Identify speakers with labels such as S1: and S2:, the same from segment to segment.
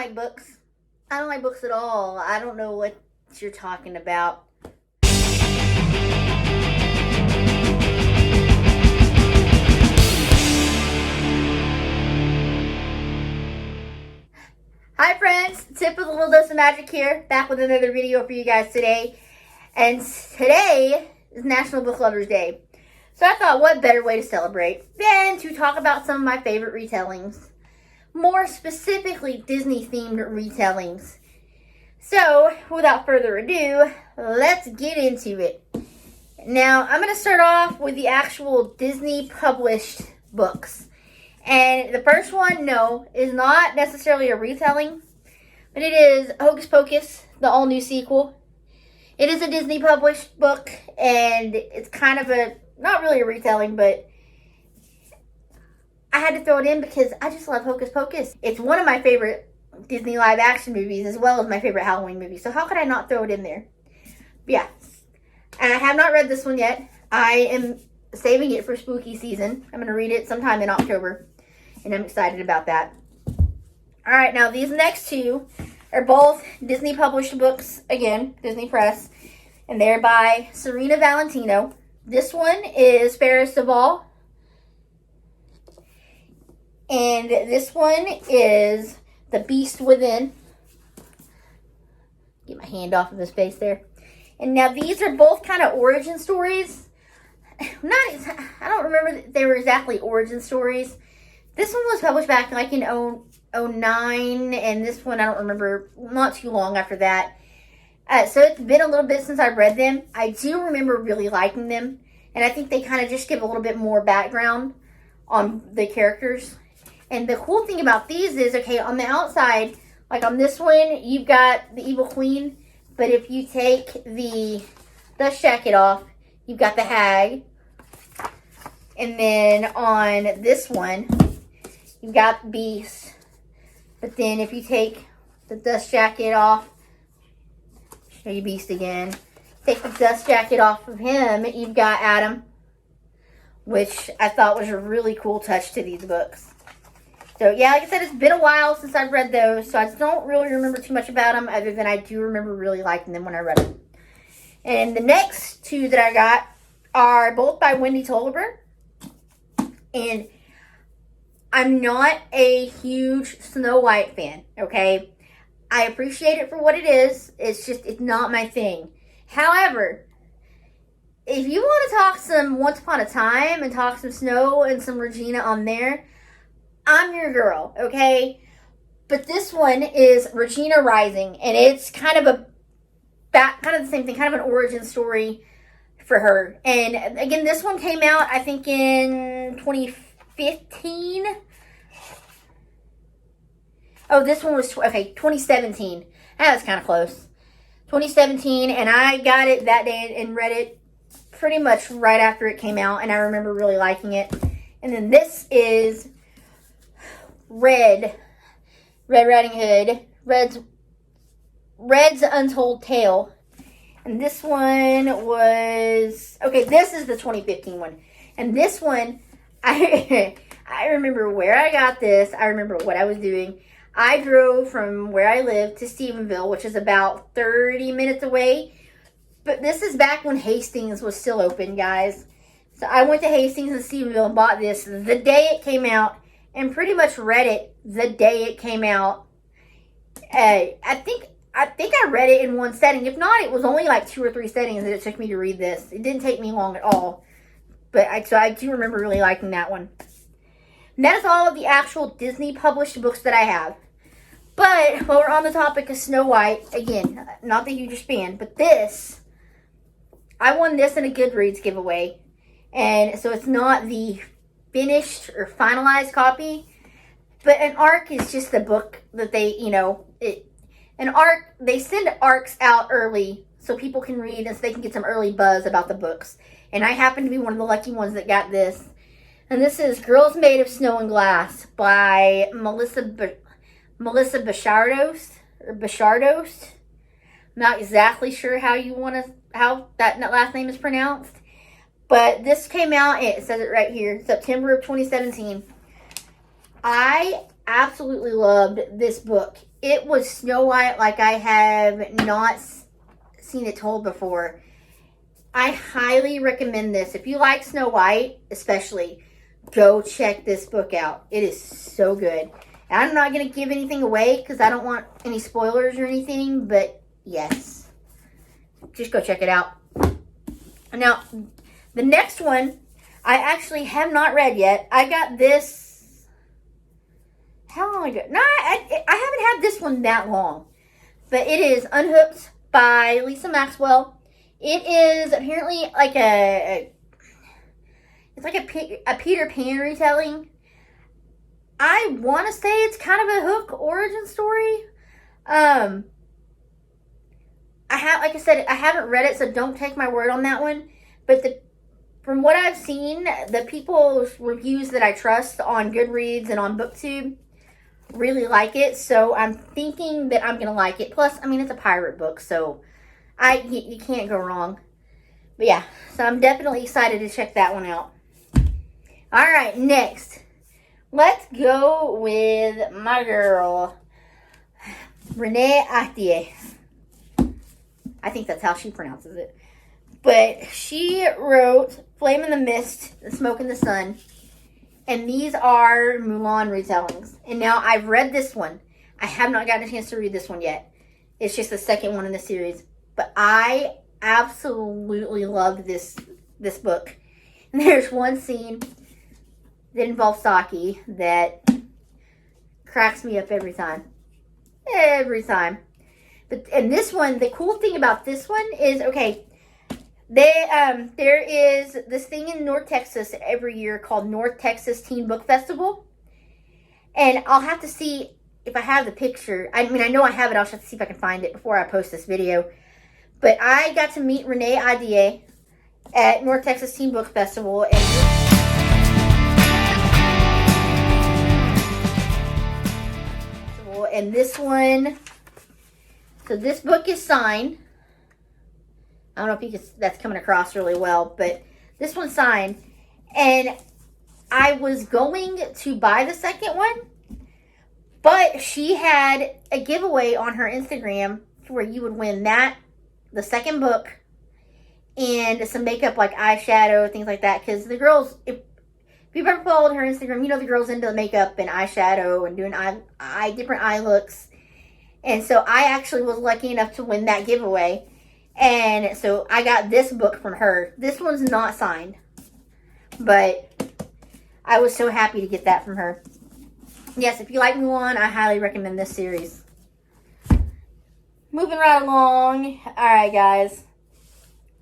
S1: like books. I don't like books at all. I don't know what you're talking about. Hi friends, Tip with a Little Dose of Magic here, back with another video for you guys today. And today is National Book Lovers Day. So I thought, what better way to celebrate than to talk about some of my favorite retellings. More specifically, Disney-themed retellings. So, without further ado, let's get into it. Now, I'm going to start off with the actual Disney-published books. And the first one, no, is not necessarily a retelling, but it is Hocus Pocus, the all-new sequel. It is a Disney-published book, and it's kind of a, not really a retelling, but I had to throw it in because I just love Hocus Pocus. It's one of my favorite Disney live-action movies, as well as my favorite Halloween movie, so how could I not throw it in there? But yeah, and I have not read this one yet. I am saving it for spooky season. I'm going to read it sometime in October, and I'm excited about that. Alright, now these next two are both Disney published books, again, Disney Press, and they're by Serena Valentino. This one is Fairest of All, and this one is The Beast Within. Get my hand off of his face there. And now these are both kind of origin stories. I don't remember if they were exactly origin stories. This one was published back like in 2009, and this one I don't remember, not too long after that. So it's been a little bit since I've read them. I do remember really liking them, and I think they kind of just give a little bit more background on the characters. And the cool thing about these is, okay, on the outside, like on this one, you've got the Evil Queen, but if you take the dust jacket off, you've got the Hag. And then on this one, you've got Beast. But then if you take the dust jacket off, show you Beast again. Take the dust jacket off of him, you've got Adam, which I thought was a really cool touch to these books. So yeah, like I said, it's been a while since I've read those, so I don't really remember too much about them, other than I do remember really liking them when I read them. And the next two that I got are both by Wendy Tolliver. And I'm not a huge Snow White fan, okay? I appreciate it for what it is. It's just, it's not my thing. However, if you want to talk some Once Upon a Time and talk some Snow and some Regina on there, I'm your girl, okay? But this one is Regina Rising, and it's kind of the same thing, kind of an origin story for her. And again, this one came out, I think, in 2015. Oh, this one was, 2017. That was kind of close. 2017, and I got it that day and read it pretty much right after it came out, and I remember really liking it. And then this is Red Riding Hood, Red's Untold Tale. And this one was, okay, this is the 2015 one. And this one, I remember where I got this. I remember what I was doing. I drove from where I live to Stephenville, which is about 30 minutes away. But this is back when Hastings was still open, guys. So I went to Hastings and Stephenville and bought this the day it came out, and pretty much read it the day it came out. I think I read it in one setting. If not, it was only like 2 or 3 settings that it took me to read this. It didn't take me long at all. But so I do remember really liking that one. And that is all of the actual Disney published books that I have. But while we're on the topic of Snow White, again, not the hugest fan, but this, I won this in a Goodreads giveaway. And so it's not the finished or finalized copy, but an ARC is just the book that they, an ARC, they send ARCs out early so people can read and so they can get some early buzz about the books. And I happen to be one of the lucky ones that got this. And this is Girls Made of Snow and Glass by Melissa Bashardos. I'm not exactly sure how that last name is pronounced. But this came out, it says it right here, September of 2017. I absolutely loved this book. It was Snow White like I have not seen it told before. I highly recommend this. If you like Snow White, especially, go check this book out. It is so good. And I'm not going to give anything away because I don't want any spoilers or anything, but yes. Just go check it out. Now, the next one, I actually have not read yet. I got this, how long ago? No, I haven't had this one that long. But it is Unhooked by Lisa Maxwell. It is apparently like it's like a Peter Pan retelling. I want to say it's kind of a Hook origin story. Like I said, I haven't read it, so don't take my word on that one. But from what I've seen, the people's reviews that I trust on Goodreads and on BookTube really like it. So I'm thinking that I'm going to like it. Plus, I mean, it's a pirate book, so you can't go wrong. But yeah, so I'm definitely excited to check that one out. All right, next. Let's go with my girl, Renee Ahdieh. I think that's how she pronounces it. But she wrote Flame in the Mist, The Smoke in the Sun. And these are Mulan retellings. And now I've read this one. I have not gotten a chance to read this one yet. It's just the second one in the series. But I absolutely love this book. And there's one scene that involves Saki that cracks me up every time. Every time. And this one, the cool thing about this one is, okay, there is this thing in North Texas every year called North Texas Teen Book Festival. And I'll have to see if I have the picture. I mean, I know I have it. I'll just have to see if I can find it before I post this video. But I got to meet Renee Ahdieh at North Texas Teen Book Festival. And this one... So this book is signed. I don't know if you can, that's coming across really well, but this one's signed. And I was going to buy the second one, but she had a giveaway on her Instagram where you would win the second book, and some makeup like eyeshadow, things like that. Because the girls, if you've ever followed her Instagram, you know the girls into the makeup and eyeshadow and doing different eye looks. And so I actually was lucky enough to win that giveaway. And so I got this book from her. This one's not signed, but I was so happy to get that from her. Yes, if you like Mulan, I highly recommend this series. Moving right along. All right, guys.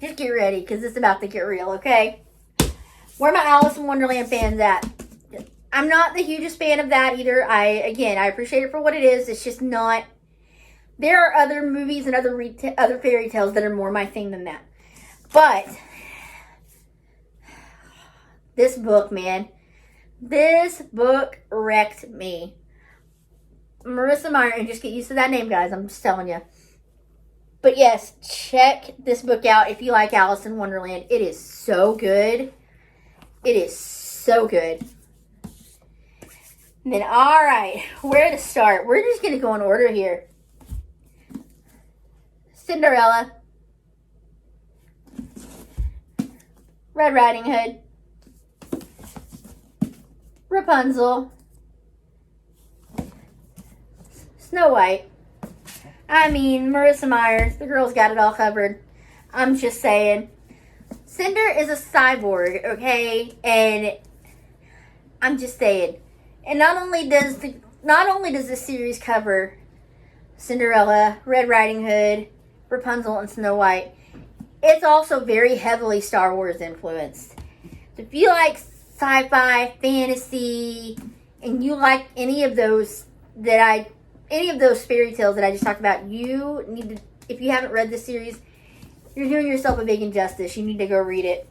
S1: Just get ready because it's about to get real, okay? Where my Alice in Wonderland fans at? I'm not the hugest fan of that either. I appreciate it for what it is. It's just not... There are other movies and other fairy tales that are more my thing than that. But this book, man, this book wrecked me. Marissa Meyer, and just get used to that name, guys. I'm just telling you. But yes, check this book out if you like Alice in Wonderland. It is so good. It is so good. And then, all right, where to start? We're just going to go in order here. Cinderella, Red Riding Hood, Rapunzel, Snow White. I mean, Marissa Myers, the girl's got it all covered. I'm just saying. Cinder is a cyborg, okay? And I'm just saying. And not only does this series cover Cinderella, Red Riding Hood, Rapunzel, and Snow White, it's also very heavily Star Wars influenced. So if you like sci-fi, fantasy, and you like any of those fairy tales that I just talked about, you need to, if you haven't read this series, you're doing yourself a big injustice. You need to go read it.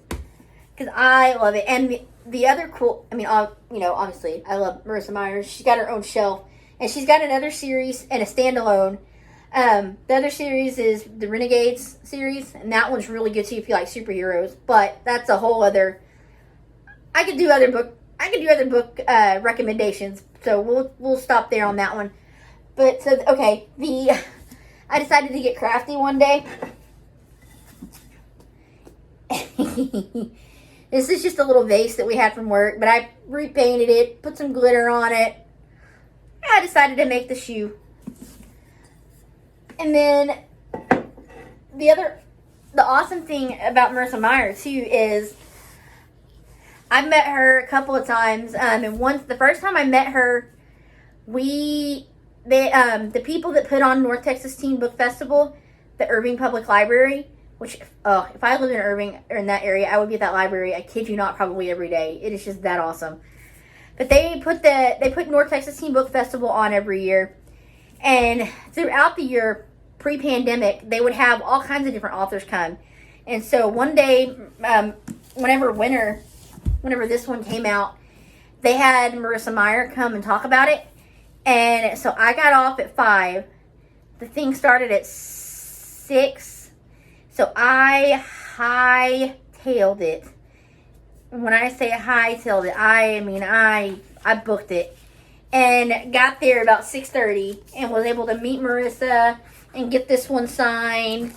S1: Because I love it. And the other cool, I mean, obviously, I love Marissa Myers. She's got her own shelf. And she's got another series and a standalone. The other series is the Renegades series, and that one's really good too if you like superheroes. But that's a whole other. I could do other book recommendations So we'll stop there on that one. But so okay, I decided to get crafty one day. This is just a little vase that we had from work, but I repainted it, put some glitter on it. I decided to make the shoe. And then the awesome thing about Marissa Meyer too is I've met her a couple of times, and the first time I met her, the people that put on North Texas Teen Book Festival, the Irving Public Library, which if I lived in Irving or in that area, I would be at that library. I kid you not, probably every day. It is just that awesome. But they put North Texas Teen Book Festival on every year, and throughout the year, pre-pandemic, they would have all kinds of different authors come. And so one day, whenever this one came out, they had Marissa Meyer come and talk about it. And so I got off at 5. The thing started at 6. So I hightailed it. And when I say hightailed it, I mean I booked it. And got there about 6:30 and was able to meet Marissa and get this one signed.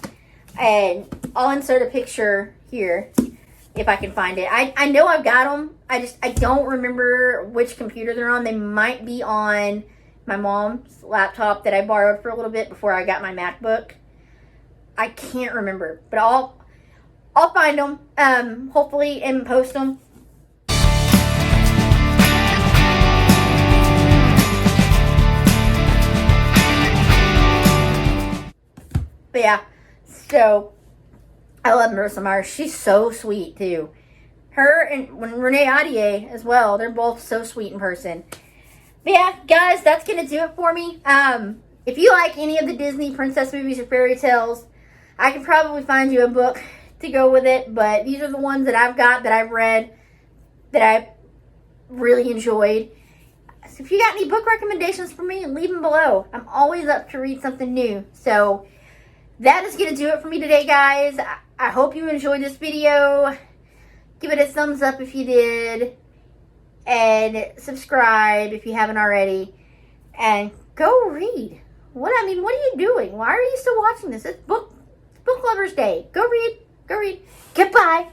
S1: And I'll insert a picture here if I can find it. I know I've got them. I don't remember which computer they're on. They might be on my mom's laptop that I borrowed for a little bit before I got my MacBook. I can't remember, but I'll find them, hopefully, and post them. But yeah, so I love Marissa Meyer. She's so sweet too. Her and Renee Audier as well. They're both so sweet in person. But yeah, guys, that's gonna do it for me. If you like any of the Disney princess movies or fairy tales, I can probably find you a book to go with it. But these are the ones that I've got, that I've read, that I really enjoyed. So if you got any book recommendations for me, leave them below. I'm always up to read something new. So that is going to do it for me today, guys. I hope you enjoyed this video. Give it a thumbs up if you did. And subscribe if you haven't already. And go read. What are you doing? Why are you still watching this? It's Book Lovers Day. Go read. Goodbye.